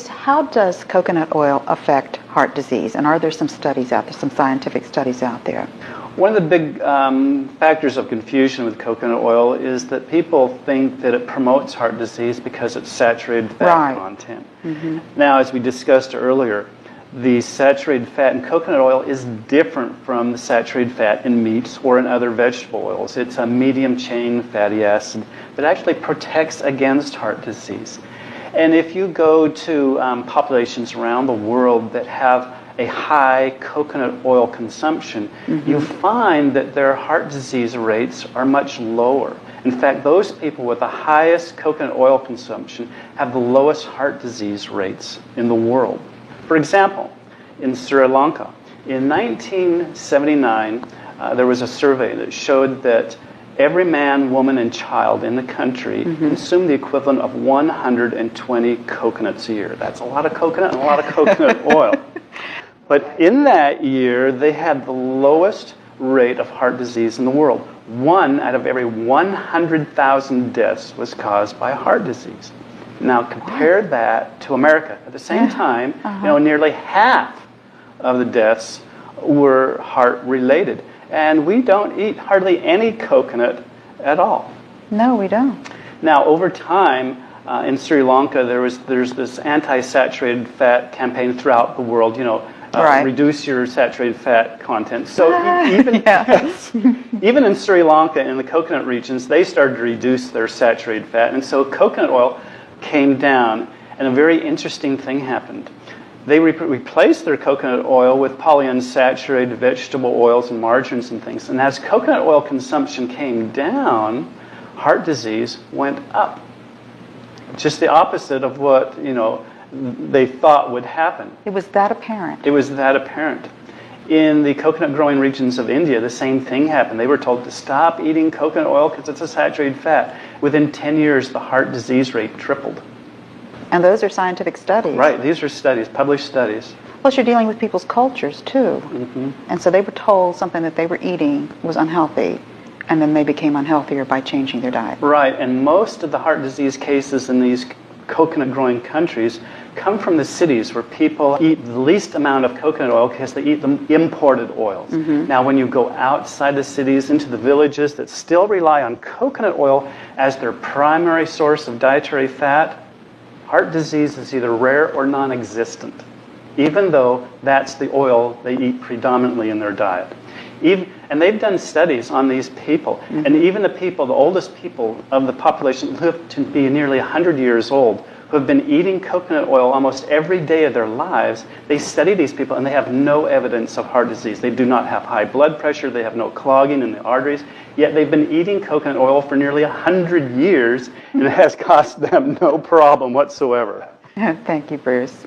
How does coconut oil affect heart disease? And are there some studies out there, some scientific studies out there? One of the big factors of confusion with coconut oil is that people think that it promotes heart disease because it's saturated fat content. Mm-hmm. Now, as we discussed earlier, the saturated fat in coconut oil is different from the saturated fat in meats or in other vegetable oils. It's a medium-chain fatty acid that actually protects against heart disease. And if you go to populations around the world that have a high coconut oil consumption, mm-hmm. you find that their heart disease rates are much lower. In fact, those people with the highest coconut oil consumption have the lowest heart disease rates in the world. For example, in Sri Lanka, in 1979, there was a survey that showed that every man, woman, and child in the country mm-hmm. consumed the equivalent of 120 coconuts a year. That's a lot of coconut and a lot of coconut oil. But in that year, they had the lowest rate of heart disease in the world. 1 out of every 100,000 deaths was caused by heart disease. Now compare that to America. At the same time, nearly half of the deaths were heart-related. And we don't eat hardly any coconut at all. No, we don't. Now, over time, in Sri Lanka, there's this anti-saturated fat campaign throughout the world, reduce your saturated fat content. So even in Sri Lanka, in the coconut regions, they started to reduce their saturated fat. And so coconut oil came down, and a very interesting thing happened. They replaced their coconut oil with polyunsaturated vegetable oils and margarines and things. And as coconut oil consumption came down, heart disease went up. Just the opposite of what, they thought would happen. It was that apparent. It was that apparent. In the coconut growing regions of India, the same thing happened. They were told to stop eating coconut oil because it's a saturated fat. Within 10 years, the heart disease rate tripled. And those are scientific studies. Right, these are studies, published studies. Plus, you're dealing with people's cultures, too. Mm-hmm. And so they were told something that they were eating was unhealthy, and then they became unhealthier by changing their diet. Right, and most of the heart disease cases in these coconut-growing countries come from the cities where people eat the least amount of coconut oil because they eat the imported oils. Mm-hmm. Now, when you go outside the cities into the villages that still rely on coconut oil as their primary source of dietary fat, heart disease is either rare or non-existent, even though that's the oil they eat predominantly in their diet. And they've done studies on these people, mm-hmm. and even the oldest people of the population live to be nearly 100 years old, who have been eating coconut oil almost every day of their lives. They study these people, and they have no evidence of heart disease. They do not have high blood pressure. They have no clogging in the arteries. Yet they've been eating coconut oil for nearly 100 years, and it has cost them no problem whatsoever. Thank you, Bruce.